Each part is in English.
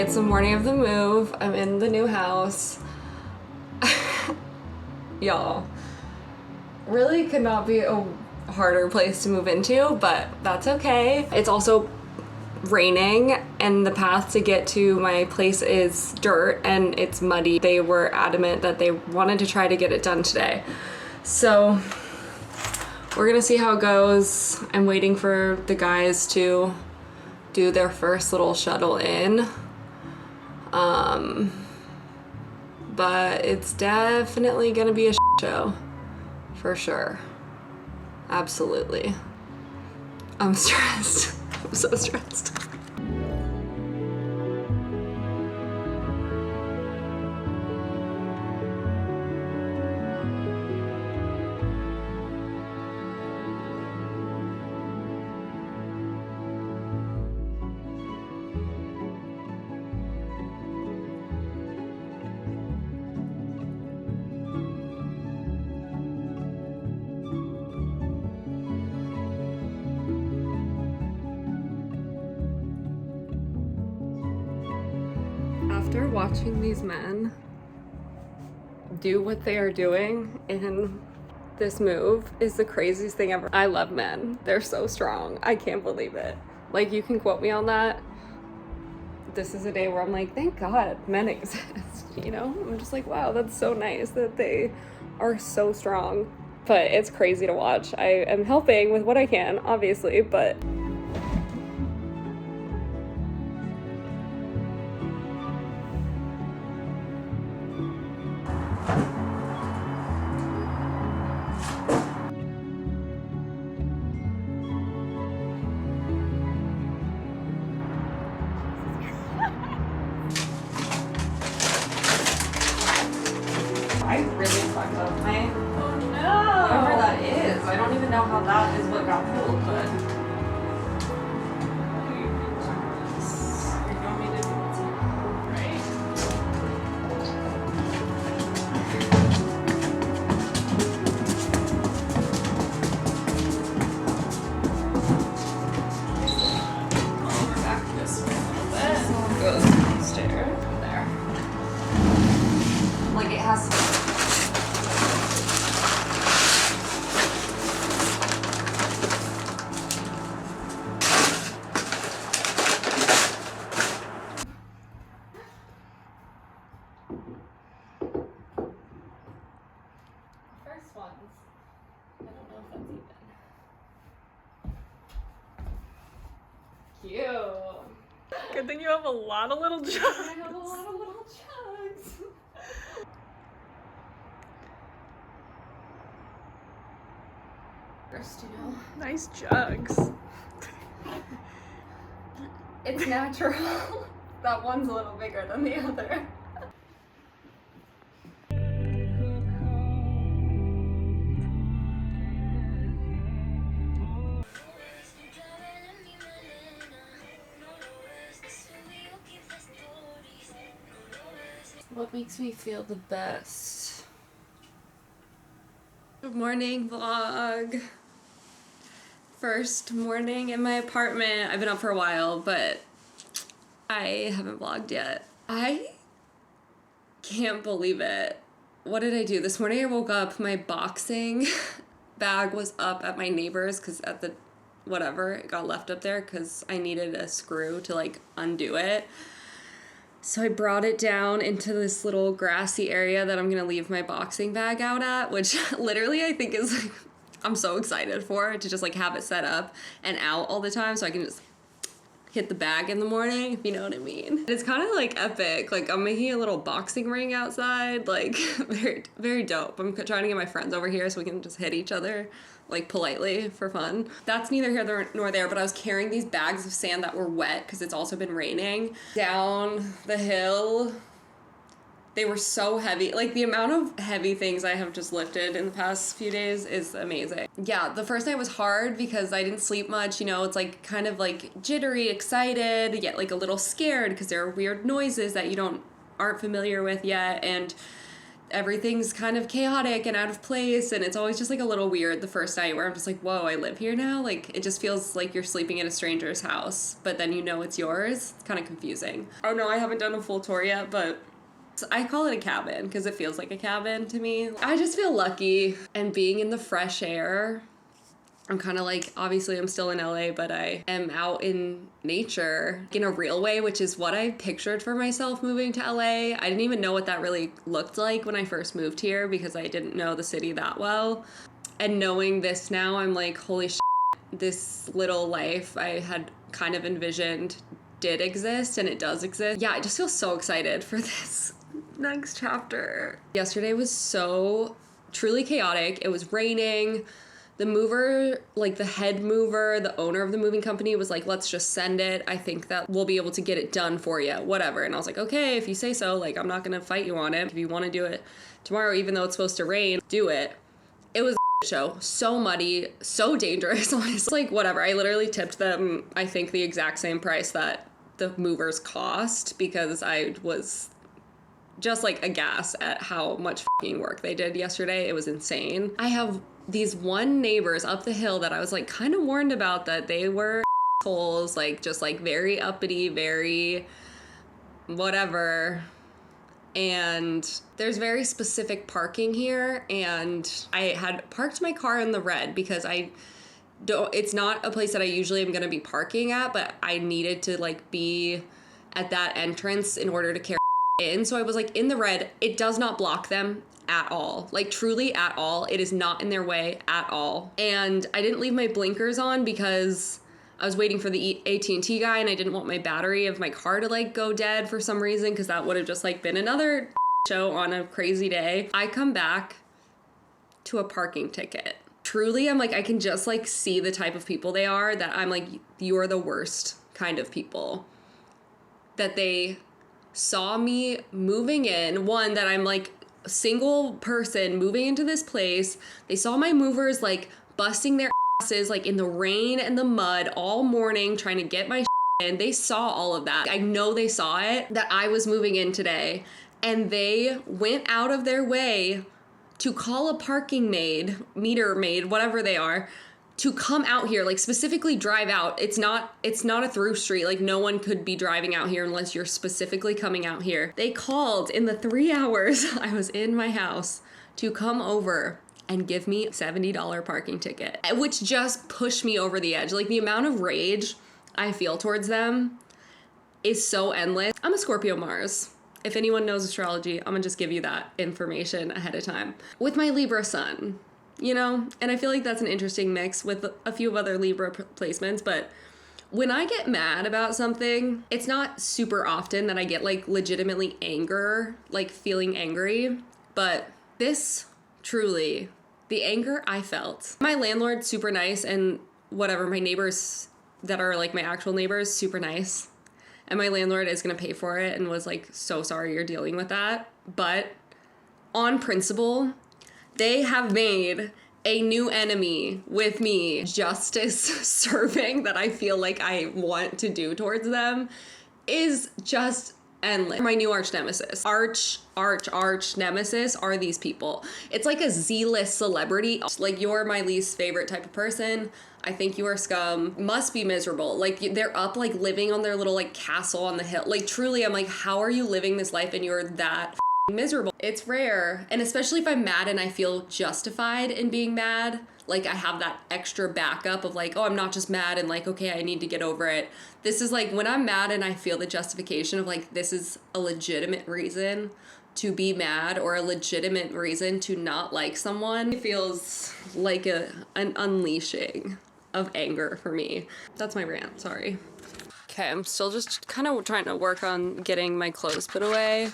it's the morning of the move. I'm in the new house. Y'all, really could not be a harder place to move into, but that's okay. It's also raining and the path to get to my place is dirt and it's muddy. They were adamant that they wanted to try to get it done today. So we're gonna see how it goes. I'm waiting for the guys to do their first little shuttle in. But it's definitely gonna be a show, for sure. Absolutely. I'm stressed. I'm so stressed. After watching these men do what they are doing in this move is the craziest thing ever. I love men. They're so strong. I can't believe it. Like, you can quote me on that. This is a day where I'm like, thank God men exist, you know? I'm just like, wow, that's so nice that they are so strong. But it's crazy to watch. I am helping with what I can, obviously, but I really fucked up my, oh no, whatever that is. I don't even know how that is what got pulled, but you want me to right? We're back this way a little bit. So it goes downstairs there. Like, it has to. First ones. I don't know if that's even. Cute. Good thing you have a lot of little jugs. I have a lot of little jugs. First, you know. Nice jugs. It's natural. That one's a little bigger than the other. What makes me feel the best? Good morning, vlog. First morning in my apartment. I've been up for a while, but I haven't vlogged yet. I can't believe it. What did I do? This morning I woke up, my boxing bag was up at my neighbor's because at the whatever, it got left up there because I needed a screw to like undo it. So I brought it down into this little grassy area that I'm gonna leave my boxing bag out at, which literally I think is like, I'm so excited for to just like have it set up and out all the time so I can just hit the bag in the morning, if you know what I mean. It's kind of like epic. Like, I'm making a little boxing ring outside, like very, very dope. I'm trying to get my friends over here so we can just hit each other like politely for fun. That's neither here nor there, but I was carrying these bags of sand that were wet because it's also been raining down the hill. They were so heavy. Like, the amount of heavy things I have just lifted in the past few days is amazing. Yeah, the first night was hard because I didn't sleep much. You know, it's like kind of like jittery, excited, yet like a little scared because there are weird noises that you aren't familiar with yet. And everything's kind of chaotic and out of place, and it's always just like a little weird the first night where I'm just like, whoa, I live here now? Like, it just feels like you're sleeping in a stranger's house, but then you know it's yours. It's kind of confusing. Oh no, I haven't done a full tour yet, but I call it a cabin because it feels like a cabin to me. I just feel lucky, and being in the fresh air, I'm kind of like, obviously I'm still in LA, but I am out in nature in a real way, which is what I pictured for myself moving to LA. I didn't even know what that really looked like when I first moved here because I didn't know the city that well. And knowing this now, I'm like, holy shit, this little life I had kind of envisioned did exist, and it does exist. Yeah, I just feel so excited for this next chapter. Yesterday was so truly chaotic. It was raining. The mover, like the head mover, the owner of the moving company was like, let's just send it. I think that we'll be able to get it done for you, whatever. And I was like, okay, if you say so, like, I'm not going to fight you on it. If you want to do it tomorrow, even though it's supposed to rain, do it. It was a show. So muddy, so dangerous, honestly. Like, whatever. I literally tipped them, I think, the exact same price that the movers cost because I was just like aghast at how much fucking work they did yesterday. It was insane. I have these one neighbors up the hill that I was like kind of warned about, that they were assholes, like just like very uppity, very whatever. And there's very specific parking here, and I had parked my car in the red because it's not a place that I usually am going to be parking at, but I needed to like be at that entrance in order to carry in. So I was like in the red. It does not block them at all, like truly at all. It is not in their way at all. And I didn't leave my blinkers on because I was waiting for the AT&T guy, and I didn't want my battery of my car to like go dead for some reason, because that would have just like been another show on a crazy day. I come back to a parking ticket. Truly, I'm like, I can just like see the type of people they are, that I'm like, you're the worst kind of people. That they saw me moving in, one, that I'm like a single person moving into this place. They saw my movers like busting their asses like in the rain and the mud all morning trying to get my in. They saw all of that. I know they saw it, that I was moving in today, and they went out of their way to call a parking maid, meter maid, whatever they are, to come out here, like specifically drive out. It's not a through street. Like, no one could be driving out here unless you're specifically coming out here. They called in the 3 hours I was in my house to come over and give me a $70 parking ticket, which just pushed me over the edge. Like, the amount of rage I feel towards them is so endless. I'm a Scorpio Mars. If anyone knows astrology, I'm gonna just give you that information ahead of time. With my Libra sun, you know? And I feel like that's an interesting mix with a few other Libra placements, but when I get mad about something, it's not super often that I get like legitimately anger, like feeling angry, but this truly, the anger I felt. My landlord's super nice, and whatever, my neighbors that are like my actual neighbors, super nice. And my landlord is going to pay for it and was like, so sorry you're dealing with that. But on principle, they have made a new enemy with me. Justice serving that I feel like I want to do towards them is just endless. My new arch nemesis. Arch nemesis are these people. It's like a Z-list celebrity. Like, you're my least favorite type of person. I think you are scum. Must be miserable. Like, they're up, like, living on their little, like, castle on the hill. Like, truly, I'm like, how are you living this life and you're that miserable? It's rare. And especially if I'm mad and I feel justified in being mad, like, I have that extra backup of like, oh, I'm not just mad and like, okay, I need to get over it. This is like, when I'm mad and I feel the justification of like, this is a legitimate reason to be mad or a legitimate reason to not like someone, it feels like an unleashing of anger for me. That's my rant, sorry. Okay, I'm still just kind of trying to work on getting my clothes put away,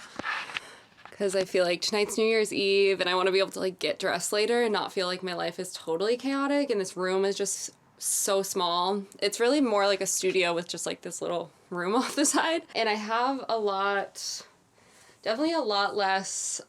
because I feel like tonight's New Year's Eve and I want to be able to like get dressed later and not feel like my life is totally chaotic and this room is just so small. It's really more like a studio with just like this little room off the side. And I have definitely a lot less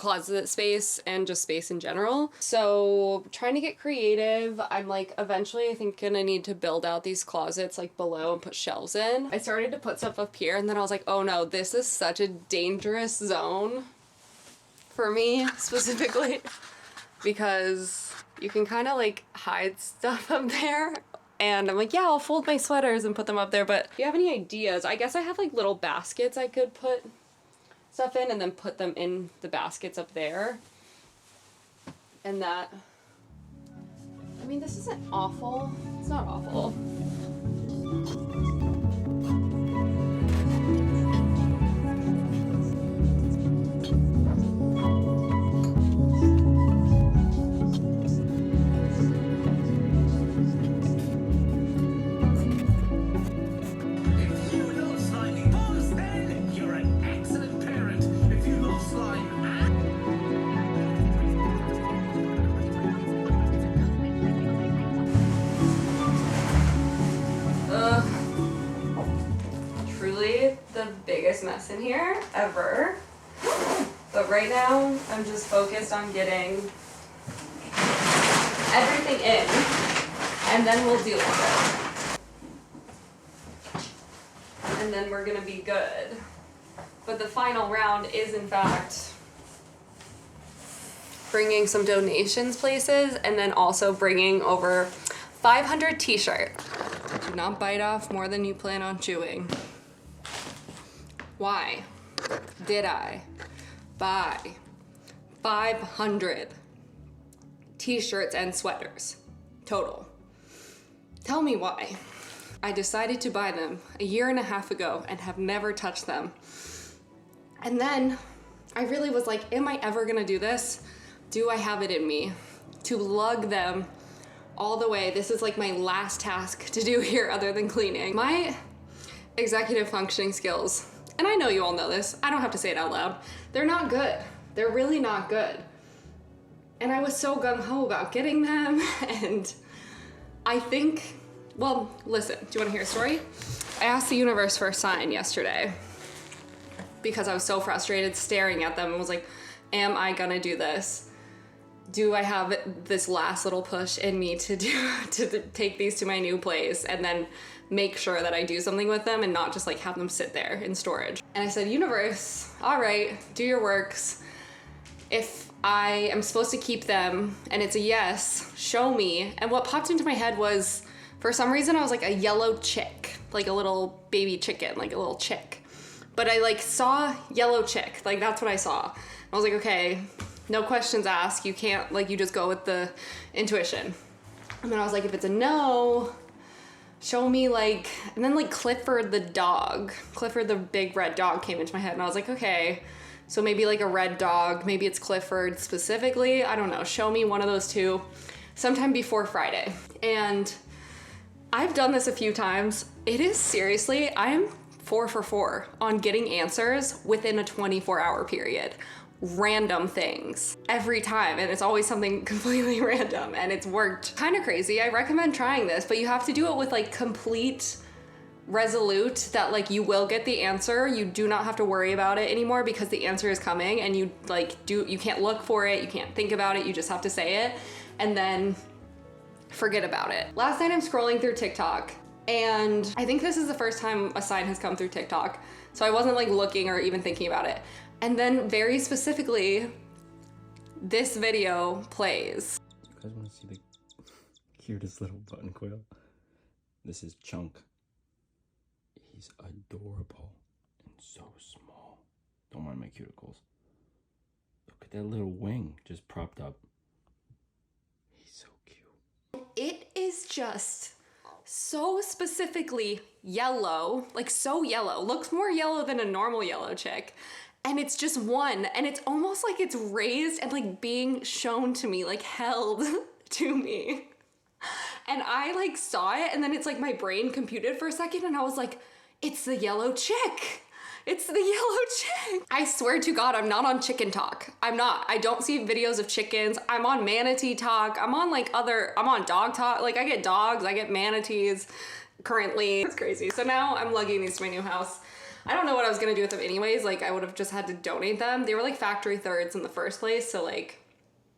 closet space and just space in general. So trying to get creative. I'm like eventually I think gonna need to build out these closets like below and put shelves in. I started to put stuff up here and then I was like, oh no, this is such a dangerous zone for me specifically because you can kind of like hide stuff up there. And I'm like, yeah, I'll fold my sweaters and put them up there. But if you have any ideas, I guess I have like little baskets I could put stuff in and then put them in the baskets up there. And that, I mean, this isn't awful. It's not awful. The biggest mess in here ever. But right now I'm just focused on getting everything in and then we'll deal with it. And then we're gonna be good. But the final round is in fact bringing some donations places and then also bringing over 500 t-shirts. Do not bite off more than you plan on chewing. Why did I buy 500 t-shirts and sweaters total? Tell me why. I decided to buy them a year and a half ago and have never touched them. And then I really was like, am I ever gonna do this? Do I have it in me to lug them all the way? This is like my last task to do here other than cleaning. My executive functioning skills, and I know you all know this, I don't have to say it out loud, they're not good. They're really not good. And I was so gung-ho about getting them, and I think, well, listen, do you wanna hear a story? I asked the universe for a sign yesterday because I was so frustrated staring at them and was like, am I gonna do this? Do I have this last little push in me to take these to my new place and then make sure that I do something with them and not just like have them sit there in storage? And I said, universe, all right, do your works. If I am supposed to keep them and it's a yes, show me. And what popped into my head was, for some reason I was like a yellow chick, like a little baby chicken, like a little chick. But I like saw yellow chick, like that's what I saw. I was like, okay, no questions asked. You can't, like, you just go with the intuition. And then I was like, if it's a no, show me like, and then like Clifford the dog, Clifford the big red dog came into my head and I was like, okay, so maybe like a red dog, maybe it's Clifford specifically, I don't know, show me one of those two sometime before Friday. And I've done this a few times. It is seriously, I'm 4 for 4 on getting answers within a 24-hour period. Random things every time, and it's always something completely random, and it's worked. Kind of crazy. I recommend trying this, but you have to do it with like complete resolute that like you will get the answer. You do not have to worry about it anymore because the answer is coming, and you can't look for it, you can't think about it, you just have to say it and then forget about it. Last night I'm scrolling through TikTok, and I think this is the first time a sign has come through TikTok, so I wasn't like looking or even thinking about it. And then very specifically, this video plays. You guys want to see the cutest little button quail? This is Chunk. He's adorable and so small. Don't mind my cuticles. Look at that little wing just propped up. He's so cute. It is just so specifically yellow, like so yellow. Looks more yellow than a normal yellow chick. And it's just one, and it's almost like it's raised and like being shown to me, like held to me. And I like saw it, and then it's like my brain computed for a second, and I was like, it's the yellow chick. It's the yellow chick. I swear to God, I'm not on chicken talk. I'm not. I don't see videos of chickens. I'm on manatee talk. I'm on dog talk. Like I get dogs, I get manatees currently. It's crazy. So now I'm lugging these to my new house. I don't know what I was gonna do with them anyways. Like I would have just had to donate them. They were like factory thirds in the first place, so like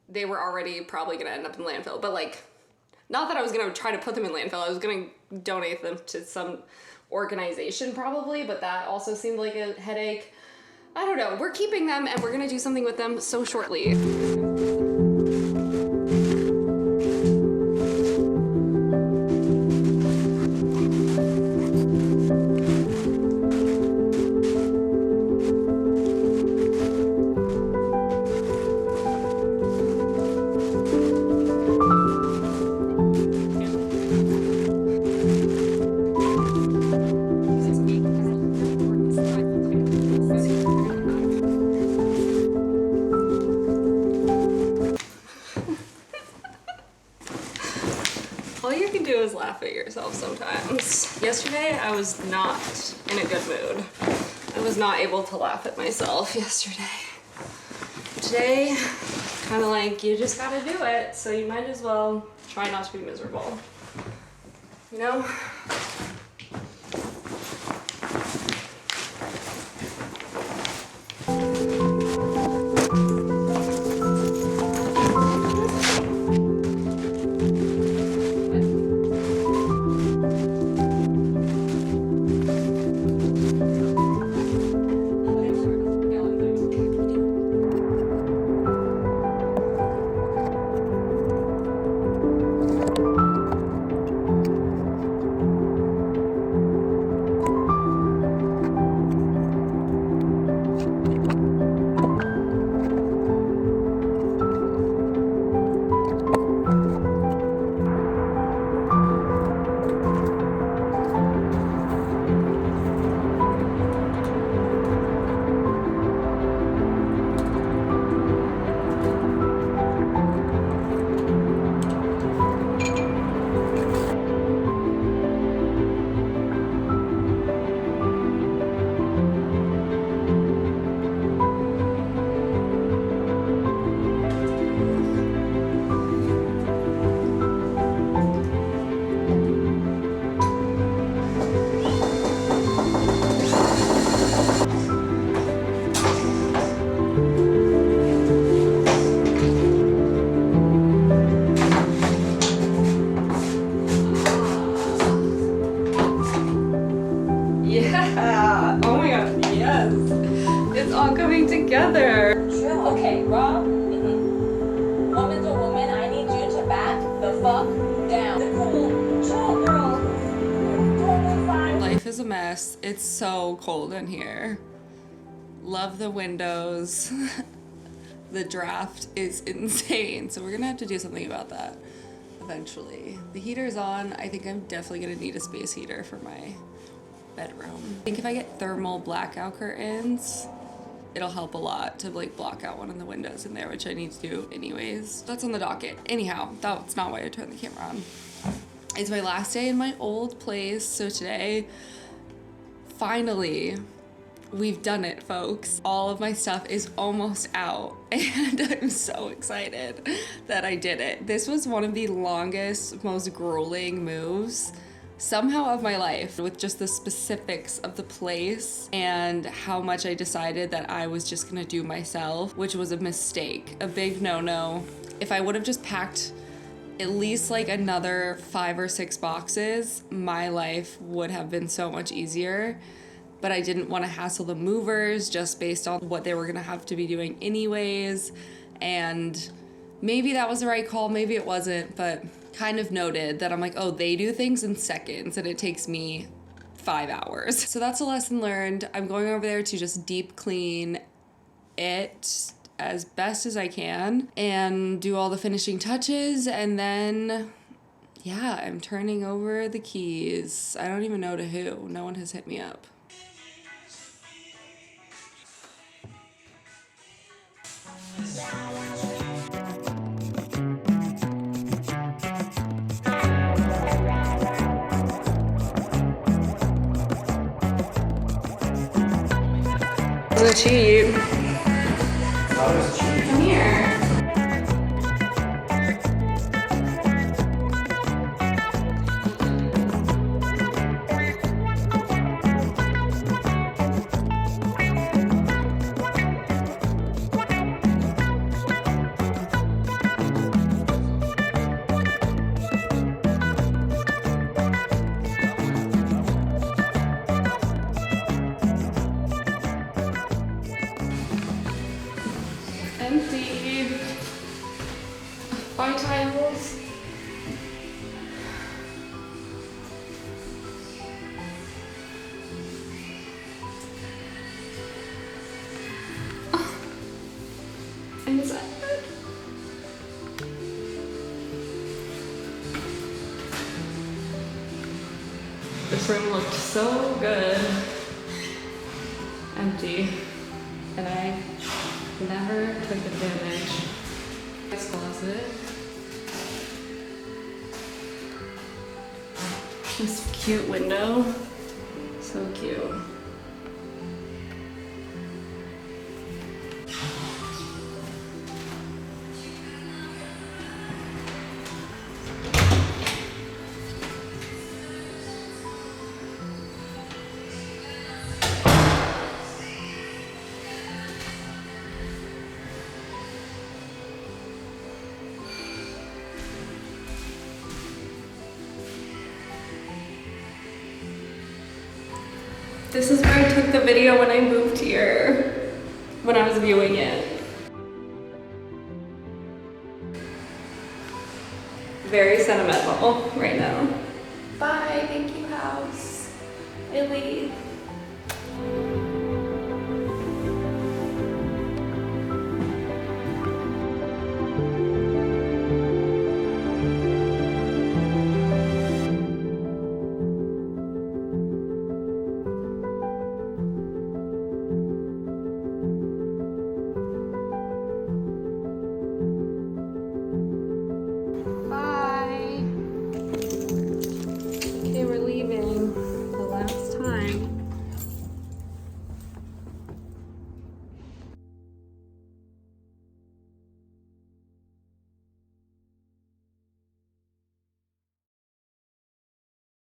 they were already probably gonna end up in landfill. But like, not that I was gonna try to put them in landfill. I was gonna donate them to some organization probably, but that also seemed like a headache. I don't know. We're keeping them and we're gonna do something with them so shortly. All you can do is laugh at yourself sometimes. Yesterday, I was not in a good mood. I was not able to laugh at myself yesterday. Today, kind of like, you just gotta do it, so you might as well try not to be miserable. You know? Yeah. Oh my god, yes. It's all coming together. True. Okay, Rob. Woman to woman, I need you to back the fuck down. Chill, girl. Totally fine. Life is a mess. It's so cold in here. Love the windows. The draft is insane. So we're gonna have to do something about that eventually. The heater's on. I think I'm definitely gonna need a space heater for my bedroom. I think if I get thermal blackout curtains, it'll help a lot to like block out one of the windows in there, which I need to do anyways. That's on the docket. Anyhow, that's not why I turned the camera on. It's my last day in my old place, so today, finally, we've done it, folks. All of my stuff is almost out, and I'm so excited that I did it. This was one of the longest, most grueling moves somehow of my life, with just the specifics of the place and how much I decided that I was just gonna do myself, which was a mistake, a big no-no. If I would have just packed at least like another 5 or 6 boxes, my life would have been so much easier. But I didn't want to hassle the movers just based on what they were gonna have to be doing anyways. And maybe that was the right call, maybe it wasn't, but kind of noted that I'm like, oh, they do things in seconds and it takes me 5 hours. So that's a lesson learned. I'm going over there to just deep clean it as best as I can and do all the finishing touches, and then yeah, I'm turning over the keys. I don't even know to who. No one has hit me up. Wasn't cheap. Come here. This room looked so good. Empty. And I never took advantage. This closet. This cute window. So cute. This is where I took the video when I moved here, when I was viewing it. Very sentimental right now. Bye, thank you, house. I leave.